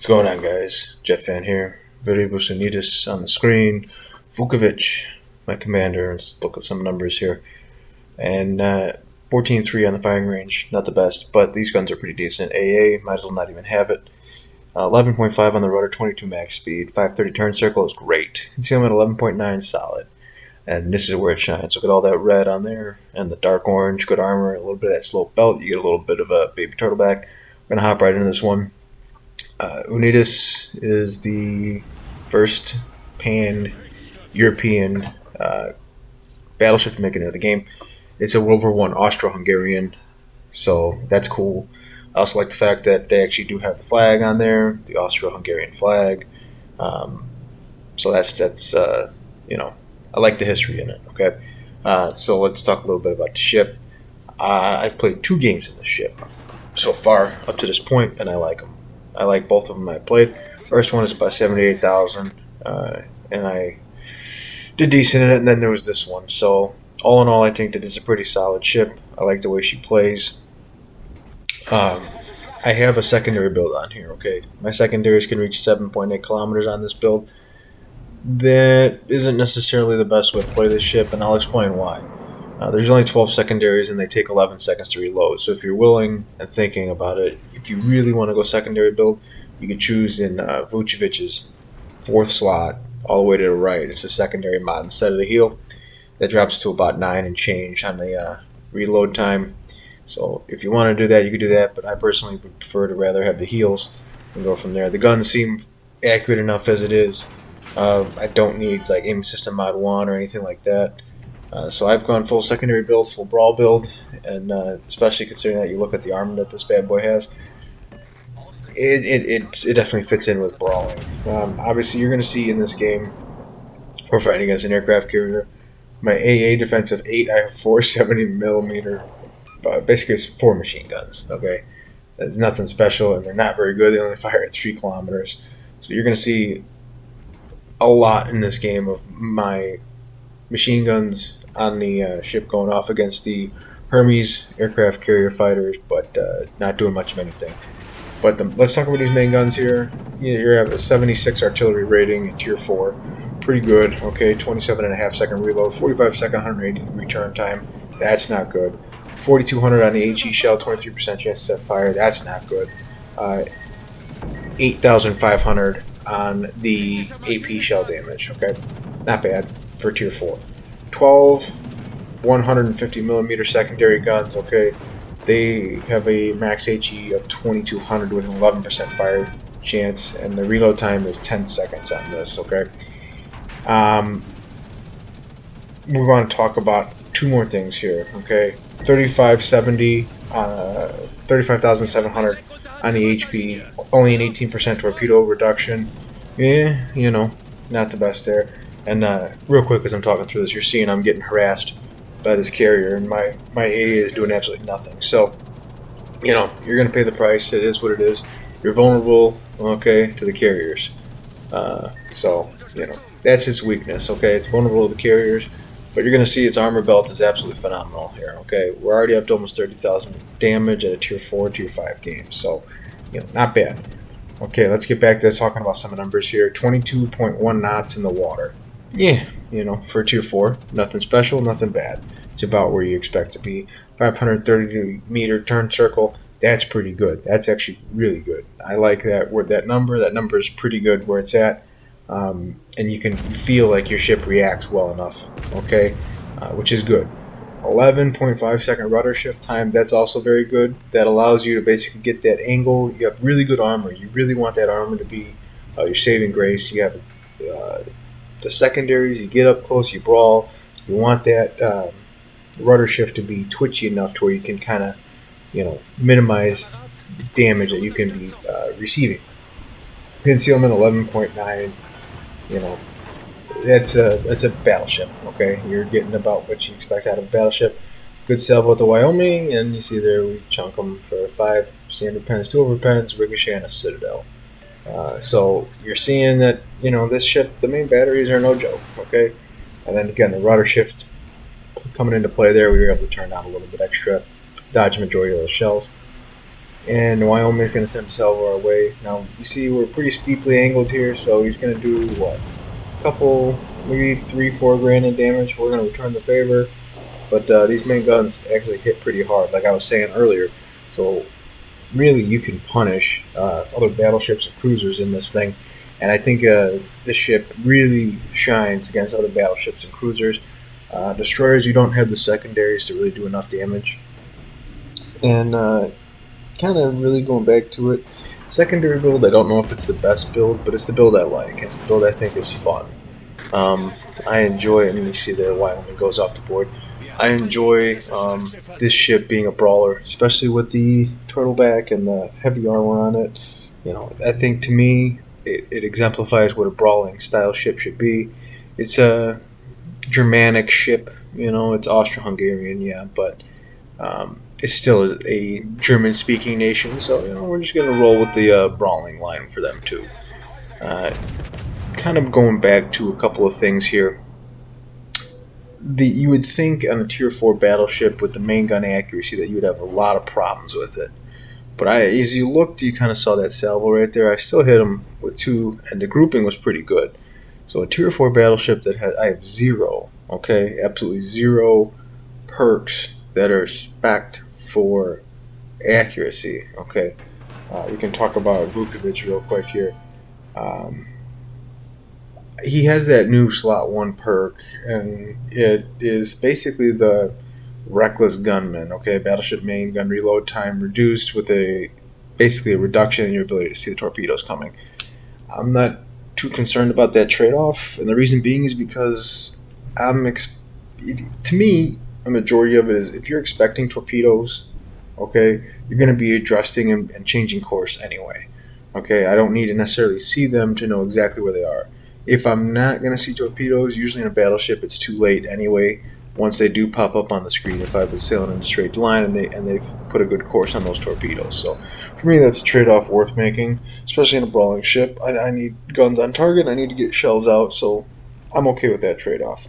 What's going on, guys? Jet fan here. Viribus Unitis on the screen. Vukovic, my commander. Let's look at some numbers here. And 14-3 on the firing range. Not the best, but these guns are pretty decent. AA, might as well not even have it. 11.5 on the rudder, 22 max speed. 530 turn circle is great. Concealment 11.9, solid. And this is where it shines. Look at all that red on there. And the dark orange, good armor. A little bit of that slope belt. You get a little bit of a baby turtleback. We're going to hop right into this one. Unitis is the first pan-European battleship to make it into the game. It's a World War I Austro-Hungarian, so that's cool. I also like the fact that they actually do have the flag on there, the Austro-Hungarian flag. So that's I like the history in it. Okay, so let's talk a little bit about the ship. I've played 2 games in the ship so far up to this point, and I like them. I like both of them I played. First one is about 78,000, and I did decent in it, and then there was this one. So, all in all, I think that it's a pretty solid ship. I like the way she plays. I have a secondary build on here, okay? My secondaries can reach 7.8 kilometers on this build. That isn't necessarily the best way to play this ship, and I'll explain why. There's only 12 secondaries, and they take 11 seconds to reload. So if you're willing and thinking about it, if you really want to go secondary build, you can choose in Vukovic's 4th slot all the way to the right. It's a secondary mod instead of the heel. That drops to about 9 and change on the reload time. So if you want to do that, you can do that, but I personally would prefer to rather have the heels and go from there. The guns seem accurate enough as it is. I don't need like aiming system mod 1 or anything like that. So I've gone full secondary build, full brawl build, and especially considering that you look at the armor that this bad boy has, it definitely fits in with brawling. Obviously, you're going to see in this game, we're fighting against an aircraft carrier. My AA defense of 8, I have 470 millimeter. Basically, it's 4 machine guns. Okay, it's nothing special, and they're not very good. They only fire at 3 kilometers. So you're going to see a lot in this game of my machine guns on the ship going off against the Hermes aircraft carrier fighters, but not doing much of anything. But let's talk about these main guns here. You have a 76 artillery rating in tier 4. Pretty good, okay, 27.5 second reload, 45 second 180 degree turn time. That's not good. 4,200 on the HE shell, 23% chance to set fire. That's not good. 8,500 on the AP shell damage, okay? Not bad for tier 4. 12 150 millimeter secondary guns, okay? They have a max HE of 2200 with an 11% fire chance, and the reload time is 10 seconds on this, okay? We want to talk about 2 more things here, okay? 35,700 on the HP, only an 18% torpedo reduction. Yeah, not the best there. And real quick, as I'm talking through this, you're seeing I'm getting harassed by this carrier, and my AA is doing absolutely nothing. So, you're going to pay the price. It is what it is. You're vulnerable, okay, to the carriers. So, that's its weakness, okay? It's vulnerable to the carriers, but you're going to see its armor belt is absolutely phenomenal here, okay? We're already up to almost 30,000 damage at a tier 4, tier 5 game, so, not bad. Okay, let's get back to talking about some numbers here. 22.1 knots in the water. Yeah, for tier 4, nothing special, nothing bad. It's about where you expect to be. 530 meter turn circle, that's pretty good. That's actually really good. I like that number. That number is pretty good where it's at. And you can feel like your ship reacts well enough, okay, which is good. 11.5 second rudder shift time, that's also very good. That allows you to basically get that angle. You have really good armor. You really want that armor to be your saving grace. You have the secondaries, you get up close, you brawl. You want that rudder shift to be twitchy enough to where you can kind of, minimize damage that you can be receiving. Concealment 11.9, that's a battleship, okay? You're getting about what you expect out of a battleship. Good salvo at the Wyoming, and you see there we chunk them for 5 standard pens, 2 overpens, ricochet, and a citadel. So you're seeing that, this ship, the main batteries are no joke, okay? And then again, the rudder shift coming into play there, we were able to turn out a little bit extra, dodge the majority of those shells. and Wyoming's going to send a salvo our way. Now, you see we're pretty steeply angled here, so he's going to do, what, a couple, maybe 3-4 grand in damage. We're going to return the favor, but these main guns actually hit pretty hard, like I was saying earlier. So, really, you can punish other battleships and cruisers in this thing, and I think this ship really shines against other battleships and cruisers. Destroyers, you don't have the secondaries to really do enough damage. And kind of really going back to it, secondary build, I don't know if it's the best build, but it's the build I like. It's the build I think is fun. I enjoy it, and you see there Wyoming goes off the board. I enjoy this ship being a brawler, especially with the turtleback and the heavy armor on it. You know, I think to me it exemplifies what a brawling style ship should be. It's a Germanic ship, you know, it's Austro-Hungarian, yeah, but it's still a German-speaking nation, so you know we're just gonna roll with the brawling line for them too. Kind of going back to a couple of things here. You would think on a Tier 4 battleship with the main gun accuracy that you would have a lot of problems with it. But as you looked, you kind of saw that salvo right there. I still hit him with 2, and the grouping was pretty good. So a Tier 4 battleship that I have 0, okay, absolutely 0 perks that are spec'd for accuracy, okay. We can talk about Vukovic real quick here. He has that new slot 1 perk, and it is basically the Reckless Gunman, okay, battleship main gun reload time reduced with basically a reduction in your ability to see the torpedoes coming. I'm not too concerned about that trade-off, and the reason being is because to me, a majority of it is if you're expecting torpedoes, okay, you're going to be adjusting and changing course anyway. Okay, I don't need to necessarily see them to know exactly where they are. If I'm not going to see torpedoes, usually in a battleship it's too late anyway. Once they do pop up on the screen, if I've been sailing in a straight line and they've put a good course on those torpedoes. So for me, that's a trade-off worth making, especially in a brawling ship. I need guns on target. I need to get shells out, so I'm okay with that trade-off.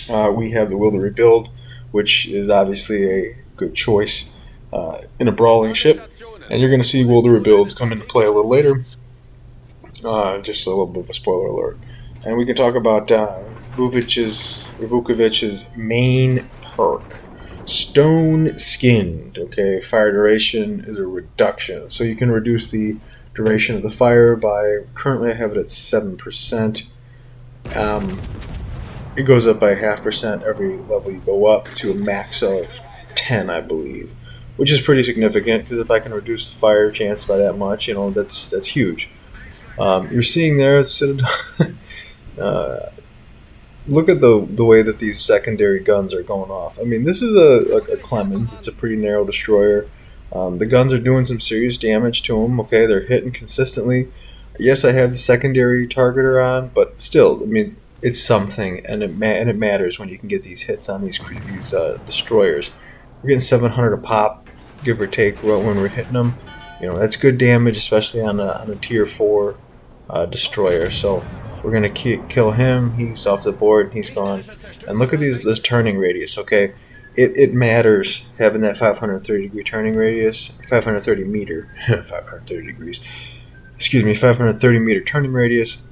We have the Will to Rebuild, which is obviously a good choice in a brawling ship, and you're going to see Will to Rebuild come into play a little later. Just a little bit of a spoiler alert. And we can talk about Vukovic's main perk. Stone Skinned. Okay, fire duration is a reduction. So you can reduce the duration of the fire by, currently I have it at 7%. It goes up by 0.5% every level you go up to a max of 10, I believe. Which is pretty significant, because if I can reduce the fire chance by that much, you know, that's huge. You're seeing there, look at the way that these secondary guns are going off. I mean, this is a Clemens. It's a pretty narrow destroyer. The guns are doing some serious damage to them. Okay, they're hitting consistently. Yes, I have the secondary targeter on, but still, I mean, it's something, and it matters when you can get these hits on these destroyers. We're getting 700 a pop, give or take, when we're hitting them. You know, that's good damage, especially on a Tier 4 destroyer. So we're going to kill him. He's off the board. He's gone. And look at this turning radius, okay? It matters having that 530 degree turning radius, 530 meter, 530 degrees, excuse me, 530 meter turning radius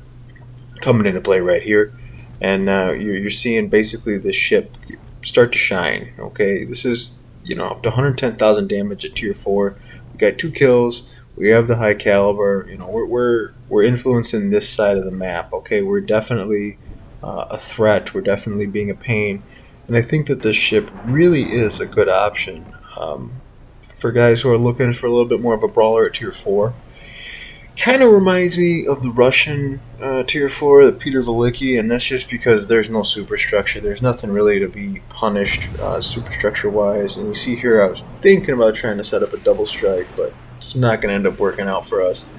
coming into play right here. And you're seeing basically the ship start to shine, okay? This is, you know, up to 110,000 damage at Tier 4. We got 2 kills. We have the high caliber. You know, we're influencing this side of the map. Okay, we're definitely a threat. We're definitely being a pain, and I think that this ship really is a good option for guys who are looking for a little bit more of a brawler at Tier 4. Kind of reminds me of the Russian Tier 4, the Peter Velicki, and that's just because there's no superstructure. There's nothing really to be punished superstructure-wise. And you see here, I was thinking about trying to set up a double strike, but it's not going to end up working out for us.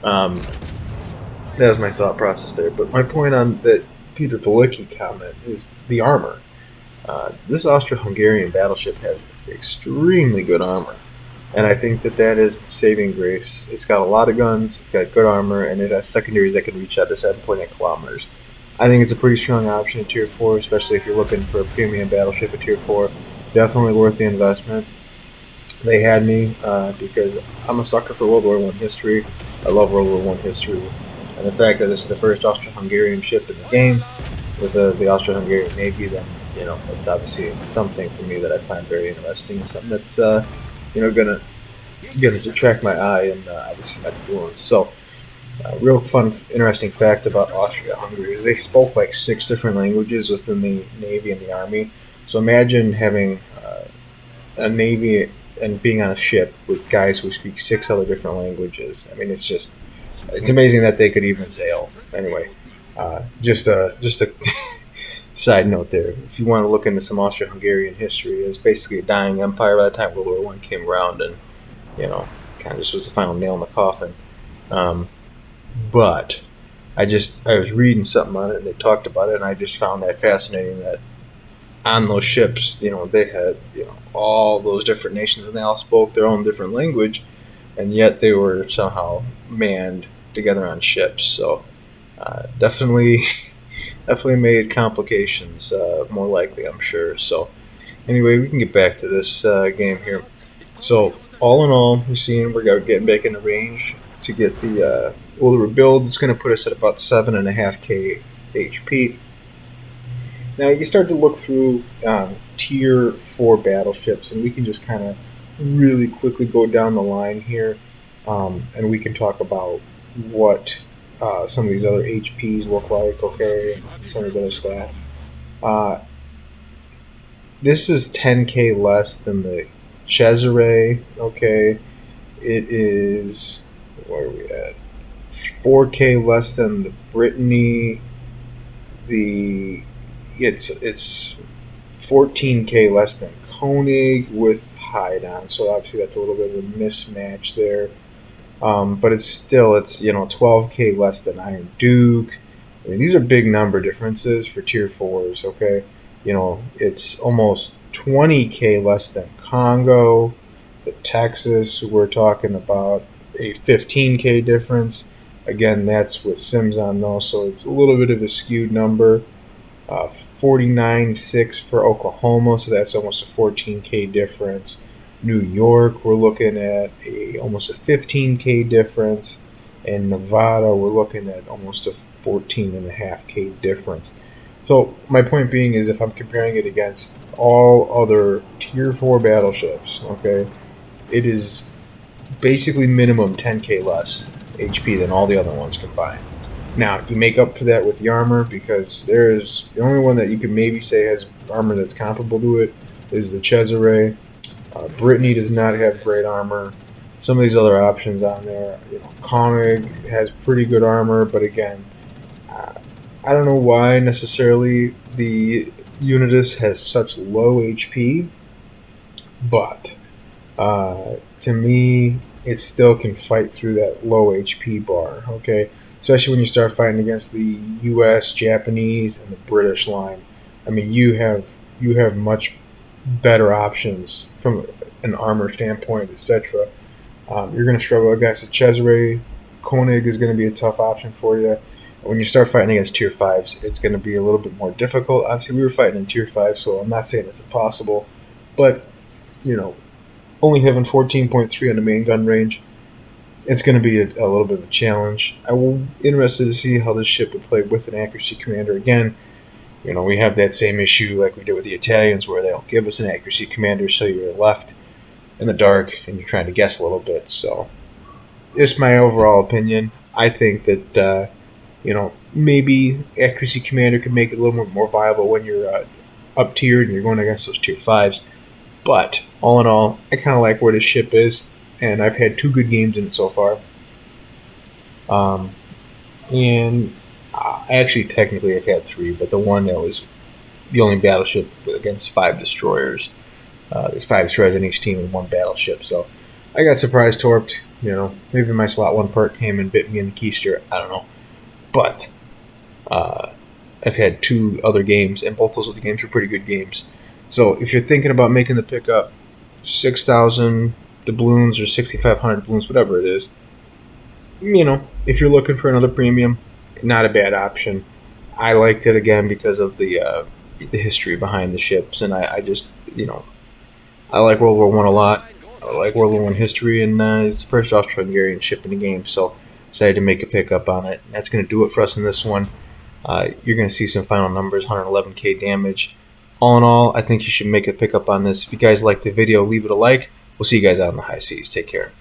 That was my thought process there. But my point on that Peter Velicki comment is the armor. This Austro-Hungarian battleship has extremely good armor. And I think that is its saving grace. It's got a lot of guns, it's got good armor, and it has secondaries that can reach out to 7.8 kilometers. I think it's a pretty strong option in Tier 4, especially if you're looking for a premium battleship at Tier 4. Definitely worth the investment. They had me because I'm a sucker for World War One history. I love World War One history, and the fact that this is the first Austro-Hungarian ship in the game with the Austro-Hungarian Navy, then it's obviously something for me that I find very interesting. Something that's gonna attract my eye and obviously my influence. So, real fun, interesting fact about Austria-Hungary is they spoke like 6 different languages within the Navy and the Army. So imagine having a Navy and being on a ship with guys who speak 6 other different languages. I mean, it's amazing that they could even sail. Anyway, just a side note there. If you want to look into some Austro-Hungarian history, it's basically a dying empire by the time World War One came around, and kind of just was the final nail in the coffin. Um, but I was reading something on it, and they talked about it, and I just found that fascinating that on those ships, they had all those different nations, and they all spoke their own different language, and yet they were somehow manned together on ships. So definitely, definitely made complications more likely, I'm sure. So anyway, we can get back to this game here. So all in all, we're seeing we're getting back into range to get the rebuild. It's going to put us at about 7.5k HP. Now you start to look through tier 4 battleships, and we can just kind of really quickly go down the line here, and we can talk about what some of these other HPs look like, okay, and some of these other stats. This is 10k less than the Cesare, okay. It is, where are we at? 4k less than the Brittany. It's 14k less than Koenig with Haidon, so obviously that's a little bit of a mismatch there. But it's 12k less than Iron Duke. I mean, these are big number differences for tier 4s, okay? It's almost 20k less than Congo. The Texas, we're talking about a 15k difference. Again, that's with Sims on those, so it's a little bit of a skewed number. 49.6 for Oklahoma, so that's almost a 14k difference. New York, we're looking at almost a 15k difference, and Nevada, we're looking at almost a 14.5k difference. So my point being is, if I'm comparing it against all other tier 4 battleships, okay, it is basically minimum 10k less HP than all the other ones combined. Now, you make up for that with the armor, because there's the only one that you could maybe say has armor that's comparable to it is the Cesare. Brittany does not have great armor. Some of these other options on there, Koenig has pretty good armor, but again, I don't know why necessarily the Unitis has such low HP, but to me, it still can fight through that low HP bar, okay? Especially when you start fighting against the U.S., Japanese, and the British line. I mean, you have much better options from an armor standpoint, etc. You're going to struggle against the Cesare. Koenig is going to be a tough option for you. When you start fighting against tier 5s, it's going to be a little bit more difficult. Obviously, we were fighting in tier 5, so I'm not saying it's impossible. But, only having 14.3 on the main gun range, it's going to be a little bit of a challenge. I will be interested to see how this ship would play with an accuracy commander. Again, we have that same issue like we did with the Italians, where they'll give us an accuracy commander, so you're left in the dark and you're trying to guess a little bit. So, just my overall opinion. I think that maybe accuracy commander could make it a little more viable when you're up tiered and you're going against those tier 5s. But all in all, I kind of like where this ship is, and I've had 2 good games in it so far. And I actually technically have had 3, but the one that was the only battleship against 5 destroyers. There's 5 destroyers on each team in 1 battleship, so I got surprise torped. Maybe my slot 1 perk came and bit me in the keister. I don't know. But I've had 2 other games, and both those other games were pretty good games. So if you're thinking about making the pickup, 6,000 doubloons or 6,500 doubloons, whatever it is, if you're looking for another premium, not a bad option. I liked it again because of the history behind the ships, and I just I like World War I a lot. like World War One history, and it's the first Austro-Hungarian ship in the game. So decided to make a pickup on it. That's going to do it for us in this one. You're going to see some final numbers, 111k damage. All in all, I think you should make a pickup on this. If you guys liked the video, leave it a like. We'll see you guys out in the high seas. Take care.